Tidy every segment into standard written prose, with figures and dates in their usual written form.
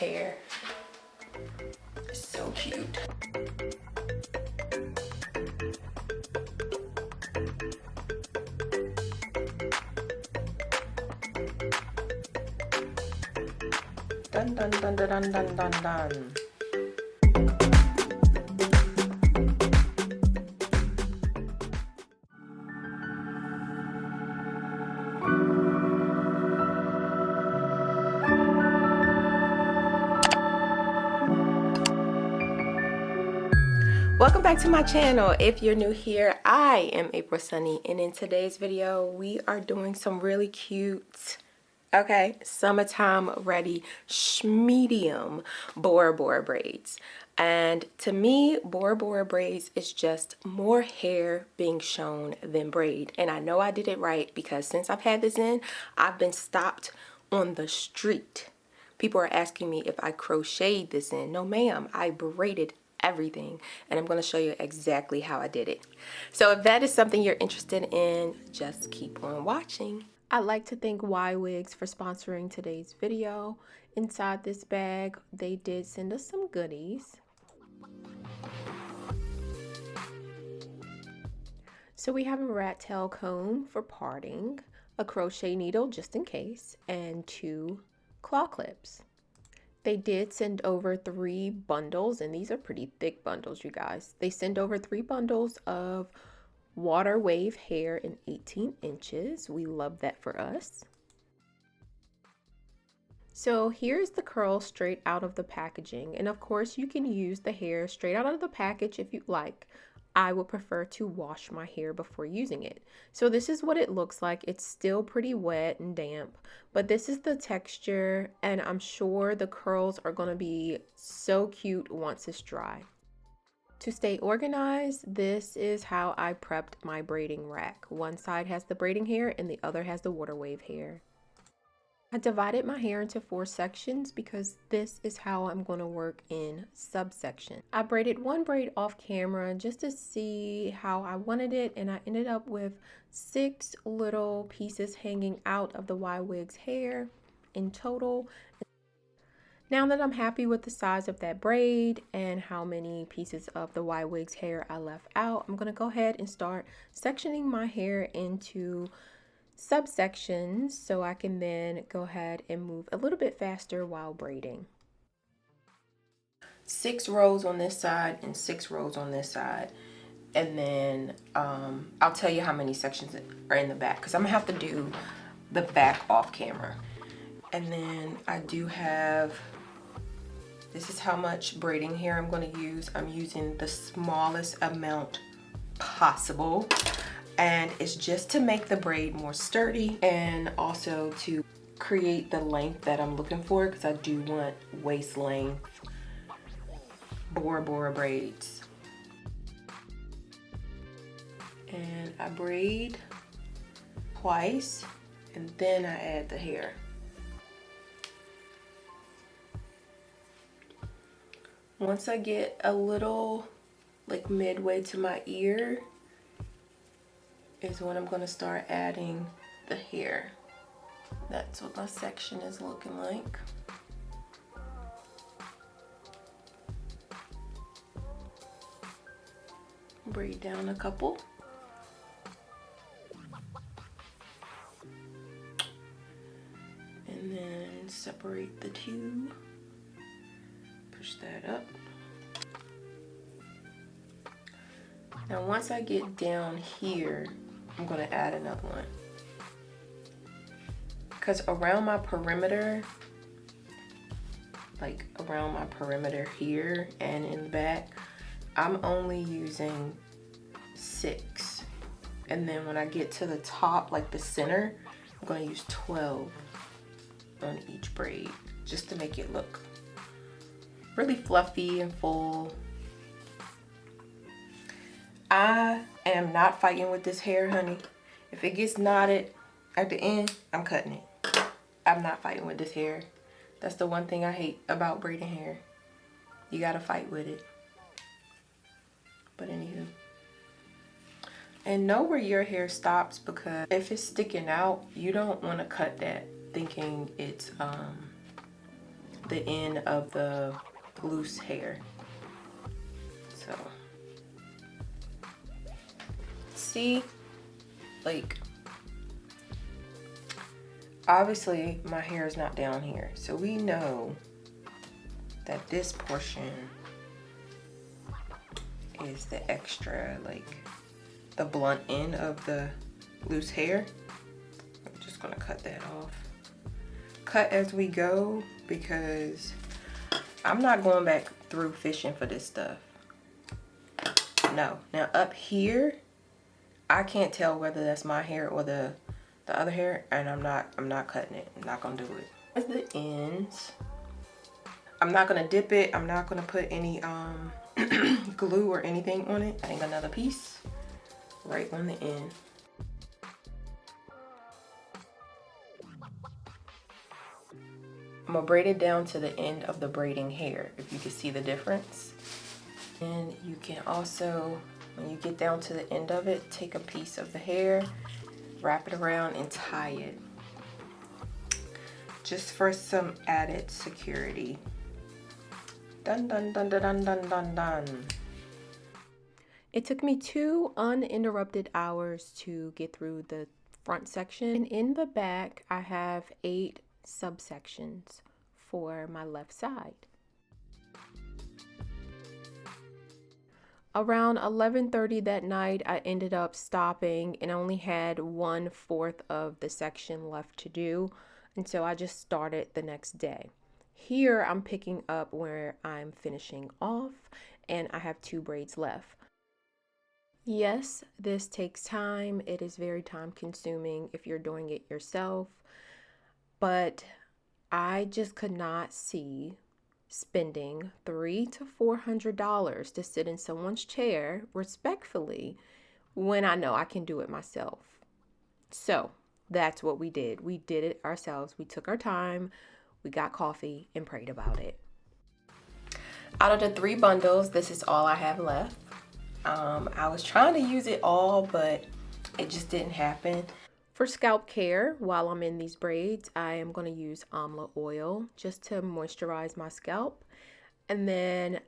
hair. It's so cute. Dun dun dun dun dun dun dun dun. Welcome back to my channel. If you're new here, I am April Sunny, and in today's video we are doing some really cute, summertime ready medium Bora Bora braids. And to me, Bora Bora braids is just more hair being shown than braid. And I know I did it right because since I've had this in, I've been stopped on the street. People are asking me if I crocheted this in. No ma'am, I braided everything, and I'm going to show you exactly how I did it. So if that is something you're interested in, just keep on watching. I'd like to thank Ywigs for sponsoring today's video. Inside this bag, they did send us some goodies. So we have a rat tail comb for parting, a crochet needle just in case, and 2 claw clips. They did send over 3 bundles, and these are pretty thick bundles, you guys. They send over 3 bundles of water wave hair in 18 inches. We love that for us. So here's the curl straight out of the packaging. And of course, you can use the hair straight out of the package if you like. I would prefer to wash my hair before using it. So this is what it looks like. It's still pretty wet and damp, but this is the texture, and I'm sure the curls are going to be so cute once it's dry. To stay organized, this is how I prepped my braiding rack. One side has the braiding hair and the other has the water wave hair. I divided my hair into 4 sections because this is how I'm going to work in subsection. I braided 1 braid off camera just to see how I wanted it, and I ended up with 6 little pieces hanging out of the Ywigs hair in total. Now that I'm happy with the size of that braid and how many pieces of the Ywigs hair I left out, I'm going to go ahead and start sectioning my hair into subsections so I can then go ahead and move a little bit faster while braiding. 6 rows on this side and 6 rows on this side, and then I'll tell you how many sections are in the back because I'm gonna have to do the back off camera. And then I do have, this is how much braiding hair I'm going to use. I'm using the smallest amount possible, and it's just to make the braid more sturdy and also to create the length that I'm looking for, because I do want waist length Bora Bora braids. And I braid twice and then I add the hair. Once I get a little like midway to my ear is when I'm going to start adding the hair. That's what my section is looking like. Braid down a couple. And then separate the 2. Push that up. Now once I get down here, I'm going to add another one. Because around my perimeter, like around my perimeter here and in the back, I'm only using 6. And then when I get to the top, like the center, I'm going to use 12 on each braid just to make it look really fluffy and full. I am not fighting with this hair, honey. If it gets knotted at the end, I'm cutting it. I'm not fighting with this hair. That's the one thing I hate about braiding hair. You gotta fight with it. But anywho. And know where your hair stops, because if it's sticking out, you don't want to cut that thinking it's the end of the loose hair. So, see, like, obviously my hair is not down here, so we know that this portion is the extra, like the blunt end of the loose hair. I'm just gonna cut that off. Cut as we go, because I'm not going back through fishing for this stuff. No. Now up here, I can't tell whether that's my hair or the other hair, and I'm not cutting it. I'm not gonna do it. As the ends, I'm not gonna dip it. I'm not gonna put any glue or anything on it. I think another piece right on the end. I'm gonna braid it down to the end of the braiding hair, if you can see the difference. And you can also, when you get down to the end of it, take a piece of the hair, wrap it around and tie it, just for some added security. Dun dun dun dun dun dun dun dun. It took me 2 uninterrupted hours to get through the front section. And in the back, I have 8 subsections for my left side. Around 11:30 that night, I ended up stopping and only had 1/4 of the section left to do. And so I just started the next day. Here, I'm picking up where I'm finishing off, and I have 2 braids left. Yes, this takes time. It is very time consuming if you're doing it yourself, but I just could not see spending $300 to $400 to sit in someone's chair respectfully when I know I can do it myself. So that's what we did. We did it ourselves. We took our time, we got coffee, and prayed about it. Out of the 3 bundles, this is all I have left. I was trying to use it all, but it just didn't happen. For scalp care, while I'm in these braids, I am going to use amla oil just to moisturize my scalp. And then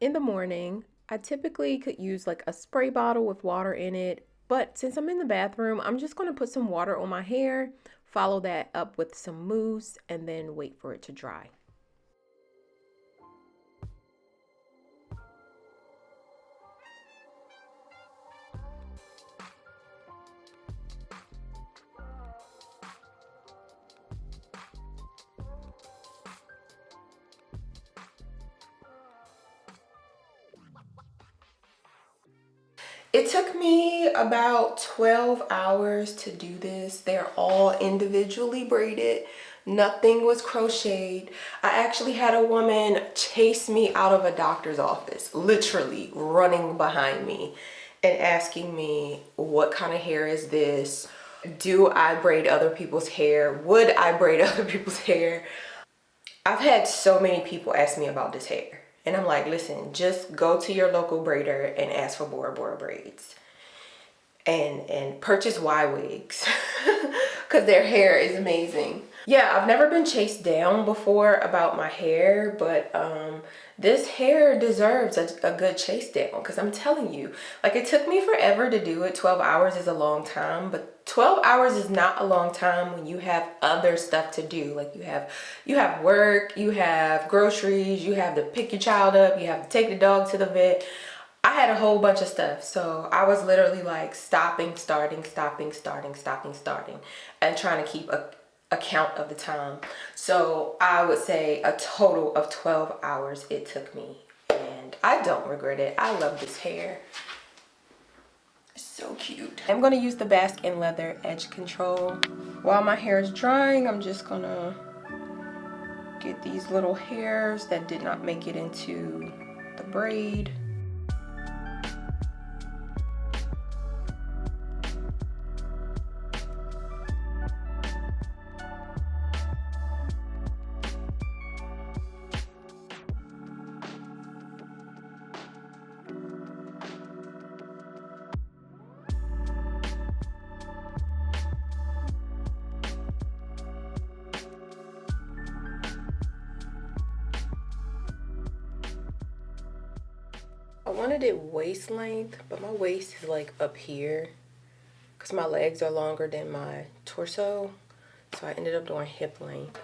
in the morning, I typically could use like a spray bottle with water in it. But since I'm in the bathroom, I'm just going to put some water on my hair, follow that up with some mousse, and then wait for it to dry. It took me about 12 hours to do this. They're all individually braided. Nothing was crocheted. I actually had a woman chase me out of a doctor's office, literally running behind me and asking me, what kind of hair is this? Do I braid other people's hair? Would I braid other people's hair? I've had so many people ask me about this hair. And I'm like, listen, just go to your local braider and ask for Bora Bora Braids. And purchase Ywigs because their hair is amazing. Yeah, I've never been chased down before about my hair, but this hair deserves a good chase down, because I'm telling you, like, it took me forever to do it. 12 hours is a long time, but 12 hours is not a long time when you have other stuff to do. Like, you have work, you have groceries, you have to pick your child up, you have to take the dog to the vet. I had a whole bunch of stuff, so I was literally like stopping, starting, and trying to keep a count of the time. So I would say a total of 12 hours it took me, and I don't regret it. I love this hair. It's so cute. I'm gonna use the Baskin Leather Edge Control. While my hair is drying, I'm just gonna get these little hairs that did not make it into the braid. I wanted it waist length, but my waist is like up here because my legs are longer than my torso. So I ended up doing hip length.